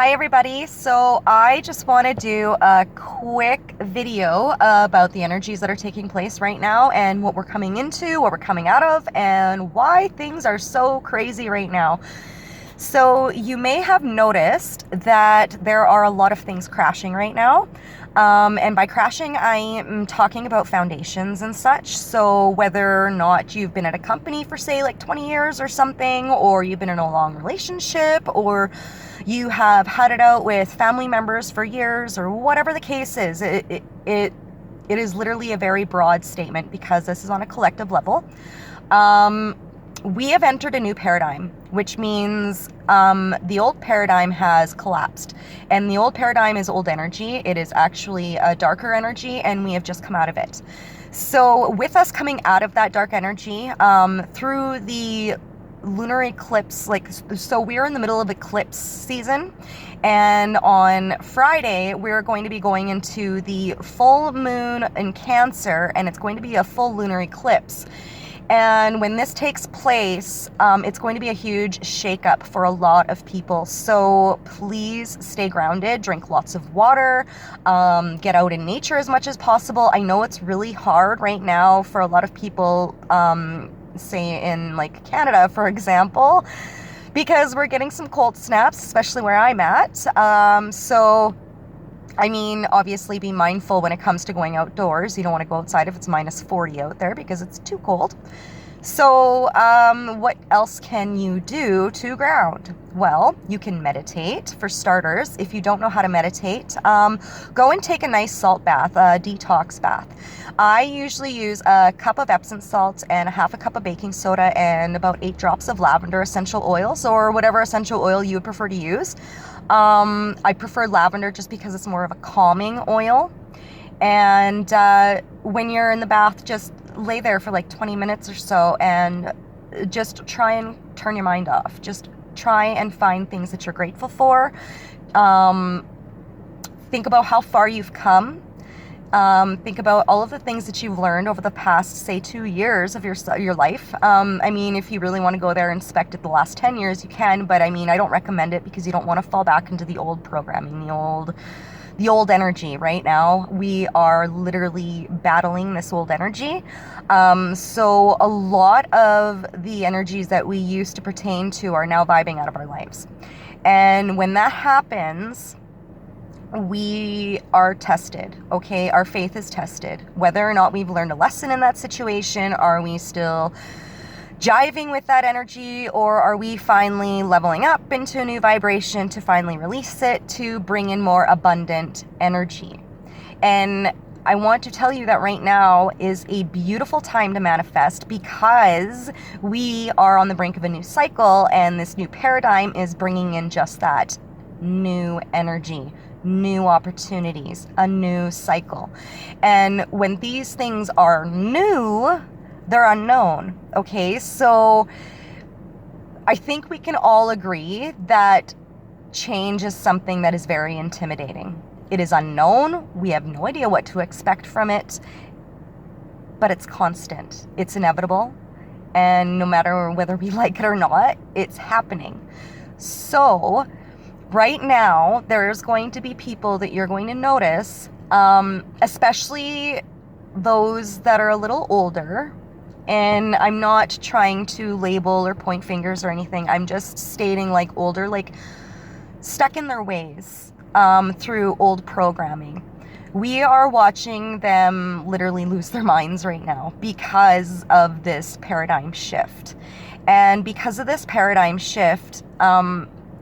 Hi everybody. So I just want to do a quick video about the energies that are taking place right now and what we're coming into, what we're coming out of, and why things are so crazy right now. So you may have noticed that there are a lot of things crashing right now. And by crashing, I am talking about foundations and such. So whether or not you've been at a company for say like 20 years or something, or you've been in a long relationship, or you have had it out with family members for years, or whatever the case is, it is literally a very broad statement because this is on a collective level. We have entered a new paradigm, which means the old paradigm has collapsed. And the old paradigm is old energy. It is actually a darker energy, and we have just come out of it. So with us coming out of that dark energy, through the lunar eclipse, so we're in the middle of eclipse season. And on Friday, we're going to be going into the full moon in Cancer, and it's going to be a full lunar eclipse. And when this takes place, it's going to be a huge shakeup for a lot of people. So please stay grounded, drink lots of water, get out in nature as much as possible. I know it's really hard right now for a lot of people, say in like Canada, for example, because we're getting some cold snaps, especially where I'm at. I mean, obviously be mindful when it comes to going outdoors. You don't want to go outside if it's minus 40 out there because it's too cold. So what else can you do to ground? Well, you can meditate, for starters. If you don't know how to meditate, go and take a nice salt bath, a detox bath. I usually use a cup of Epsom salt and a half a cup of baking soda and about 8 drops of lavender essential oils, or whatever essential oil you would prefer to use. I prefer lavender just because it's more of a calming oil. And when you're in the bath, just lay there for like 20 minutes or so and just try and turn your mind off. Just try and find things that you're grateful for. Think about how far you've come. Think about all of the things that you've learned over the past, say, 2 years of your life. I mean, if you really want to go there and inspect it the last 10 years, you can, but I mean, I don't recommend it because you don't want to fall back into the old programming, the old energy. Right now, we are literally battling this old energy. So a lot of the energies that we used to pertain to are now vibing out of our lives. And when that happens, we are tested, okay? Our faith is tested. Whether or not we've learned a lesson in that situation, are we still jiving with that energy, or are we finally leveling up into a new vibration to finally release it, to bring in more abundant energy? And I want to tell you that right now is a beautiful time to manifest because we are on the brink of a new cycle, and this new paradigm is bringing in just that new energy, new opportunities, a new cycle. And when these things are new, they're unknown, okay? So I think we can all agree that change is something that is very intimidating. It is unknown. We have no idea what to expect from it, but it's constant. It's inevitable. And no matter whether we like it or not, it's happening. So right now, there's going to be people that you're going to notice, especially those that are a little older. And I'm not trying to label or point fingers or anything. I'm just stating like older, like stuck in their ways through old programming. We are watching them literally lose their minds right now because of this paradigm shift. And because of this paradigm shift,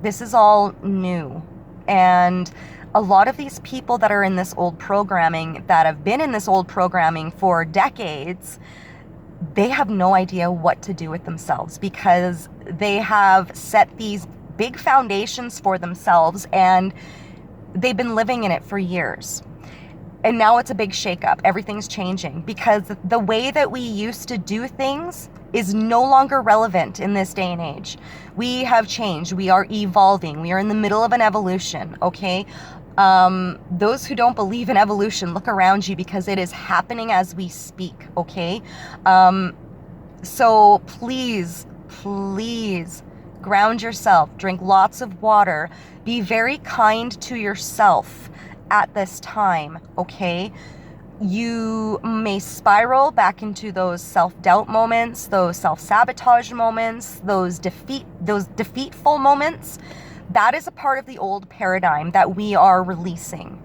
this is all new. And a lot of these people that are in this old programming, that have been in this old programming for decades, they have no idea what to do with themselves because they have set these big foundations for themselves and they've been living in it for years. And now it's a big shakeup. Everything's changing because the way that we used to do things is no longer relevant in this day and age. We have changed. We are evolving. We are in the middle of an evolution, okay? Those who don't believe in evolution, look around you because it is happening as we speak, okay? So please ground yourself, drink lots of water, be very kind to yourself at this time, okay? You may spiral back into those self-doubt moments, those self-sabotage moments, those defeatful moments. That is a part of the old paradigm that we are releasing.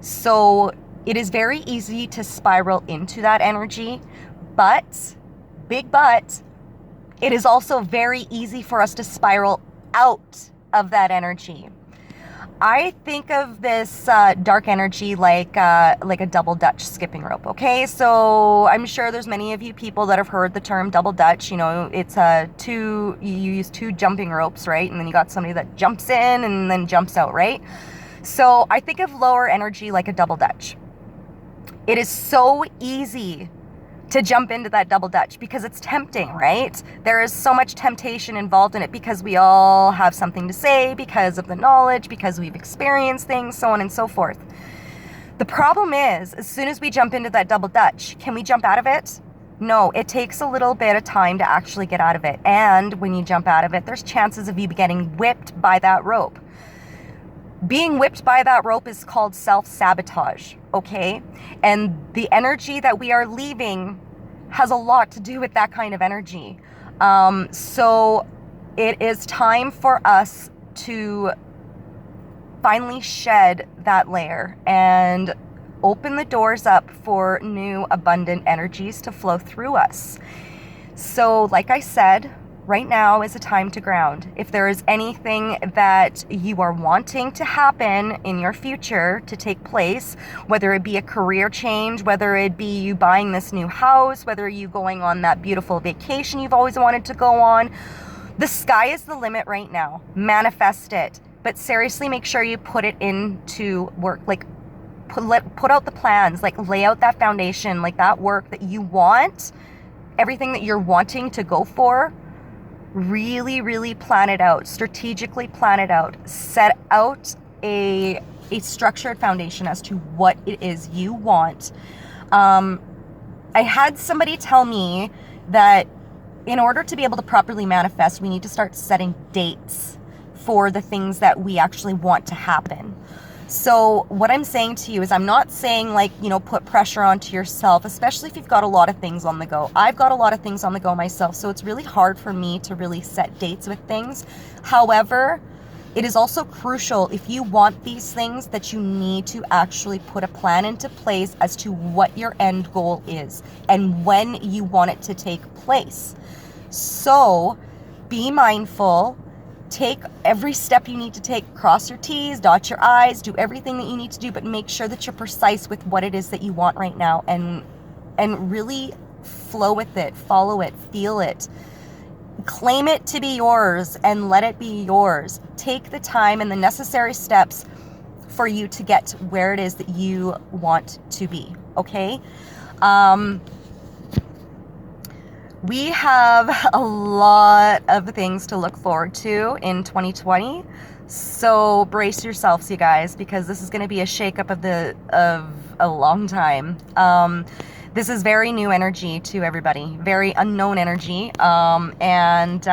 So it is very easy to spiral into that energy, but, big but, it is also very easy for us to spiral out of that energy. I think of this dark energy like a double Dutch skipping rope, okay? So I'm sure there's many of you people that have heard the term double Dutch. You know, it's you use two jumping ropes, right? And then you got somebody that jumps in and then jumps out, right? So I think of lower energy like a double Dutch. It is so easy to jump into that double Dutch because it's tempting, right? There is so much temptation involved in it because we all have something to say, because of the knowledge, because we've experienced things, so on and so forth. The problem is, as soon as we jump into that double Dutch, can we jump out of it? No, it takes a little bit of time to actually get out of it. And when you jump out of it, there's chances of you getting whipped by that rope. Being whipped by that rope is called self-sabotage, okay? And the energy that we are leaving has a lot to do with that kind of energy. So it is time for us to finally shed that layer and open the doors up for new abundant energies to flow through us. So like I said, right now is a time to ground. If there is anything that you are wanting to happen in your future to take place, whether it be a career change, whether it be you buying this new house, whether you going on that beautiful vacation you've always wanted to go on, the sky is the limit right now. Manifest it. But seriously, make sure you put it into work. Like put out the plans, like lay out that foundation, like that work that you want, everything that you're wanting to go for. Really, really plan it out, strategically plan it out, set out a structured foundation as to what it is you want. I had somebody tell me that in order to be able to properly manifest, we need to start setting dates for the things that we actually want to happen. So what I'm saying to you is I'm not saying like, you know, put pressure onto yourself, especially if you've got a lot of things on the go. I've got a lot of things on the go myself, so it's really hard for me to really set dates with things. However, it is also crucial if you want these things that you need to actually put a plan into place as to what your end goal is and when you want it to take place. So be mindful. Take every step you need to take, cross your T's, dot your I's, do everything that you need to do, but make sure that you're precise with what it is that you want right now and really flow with it, follow it, feel it. Claim it to be yours and let it be yours. Take the time and the necessary steps for you to get where it is that you want to be, okay? We have a lot of things to look forward to in 2020. So brace yourselves, you guys, because this is going to be a shakeup of a long time. This is very new energy to everybody, very unknown energy. And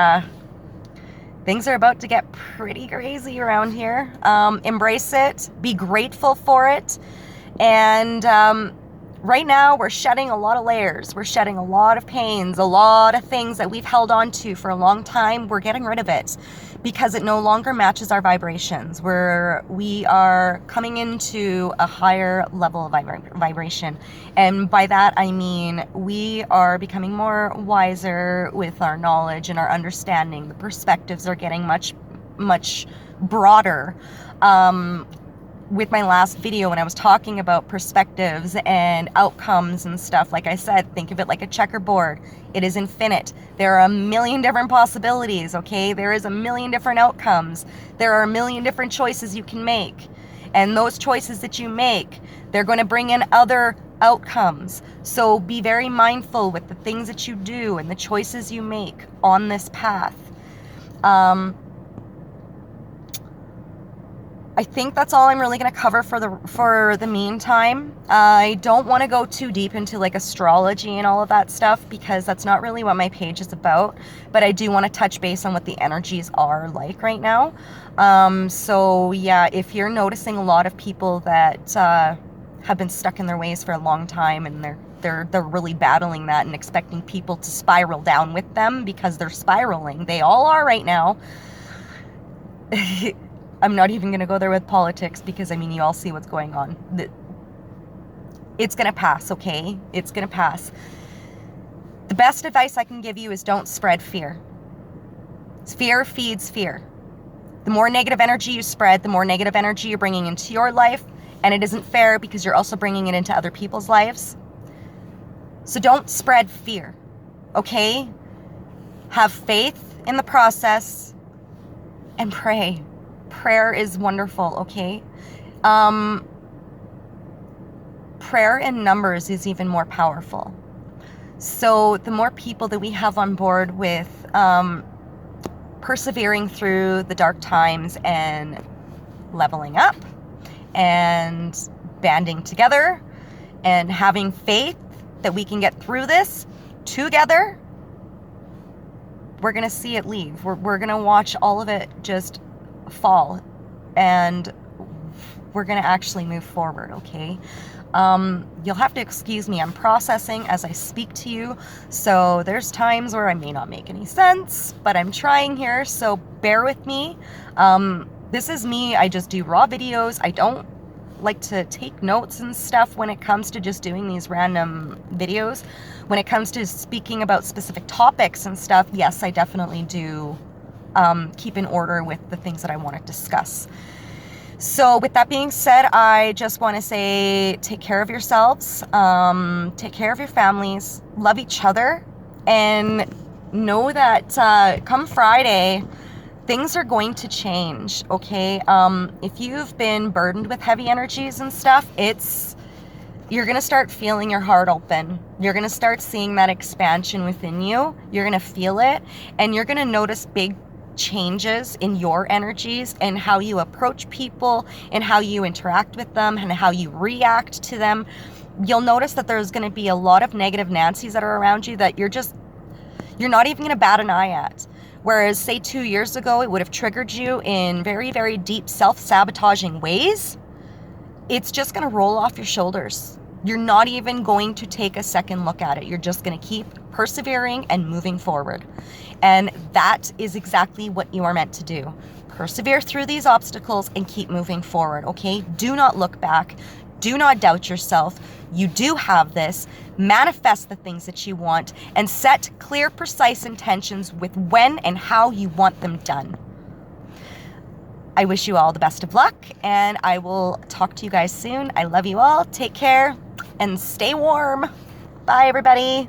things are about to get pretty crazy around here. Embrace it, be grateful for it. And right now, we're shedding a lot of layers. We're shedding a lot of pains, a lot of things that we've held on to for a long time. We're getting rid of it because it no longer matches our vibrations. We are coming into a higher level of vibration. And by that, I mean we are becoming more wiser with our knowledge and our understanding. The perspectives are getting much, much broader. With my last video when I was talking about perspectives and outcomes and stuff, like I said, think of it like a checkerboard. It is infinite. There are a million different possibilities, okay? There is a million different outcomes. There are a million different choices you can make. And those choices that you make, they're going to bring in other outcomes. So be very mindful with the things that you do and the choices you make on this path. I think that's all I'm really going to cover for the meantime. I don't want to go too deep into like astrology and all of that stuff because that's not really what my page is about. But I do want to touch base on what the energies are like right now. So yeah, if you're noticing a lot of people that have been stuck in their ways for a long time and they're really battling that and expecting people to spiral down with them because they're spiraling. They all are right now. I'm not even going to go there with politics because, I mean, you all see what's going on. It's going to pass, okay? It's going to pass. The best advice I can give you is don't spread fear. Fear feeds fear. The more negative energy you spread, the more negative energy you're bringing into your life, and it isn't fair because you're also bringing it into other people's lives. So don't spread fear, okay? Have faith in the process and pray. Prayer is wonderful, okay? Prayer in numbers is even more powerful. So the more people that we have on board with persevering through the dark times and leveling up and banding together and having faith that we can get through this together, we're going to see it leave. We're going to watch all of it just fall, and we're going to actually move forward, okay? You'll have to excuse me. I'm processing as I speak to you, so there's times where I may not make any sense, but I'm trying here, so bear with me. This is me. I just do raw videos. I don't like to take notes and stuff when it comes to just doing these random videos. When it comes to speaking about specific topics and stuff, yes, I definitely do keep in order with the things that I want to discuss. So with that being said, I just want to say take care of yourselves, take care of your families, love each other, and know that come Friday, things are going to change, okay? If you've been burdened with heavy energies and stuff, you're going to start feeling your heart open. You're going to start seeing that expansion within you. You're going to feel it, and you're going to notice big changes in your energies and how you approach people and how you interact with them and how you react to them. You'll notice that there's going to be a lot of negative Nancys that are around you that you're not even going to bat an eye at. Whereas, say 2 years ago, it would have triggered you in very, very deep self-sabotaging ways. It's just going to roll off your shoulders. You're not even going to take a second look at it. You're just going to keep persevering and moving forward. And that is exactly what you are meant to do. Persevere through these obstacles and keep moving forward, okay? Do not look back. Do not doubt yourself. You do have this. Manifest the things that you want and set clear, precise intentions with when and how you want them done. I wish you all the best of luck, and I will talk to you guys soon. I love you all. Take care and stay warm. Bye, everybody.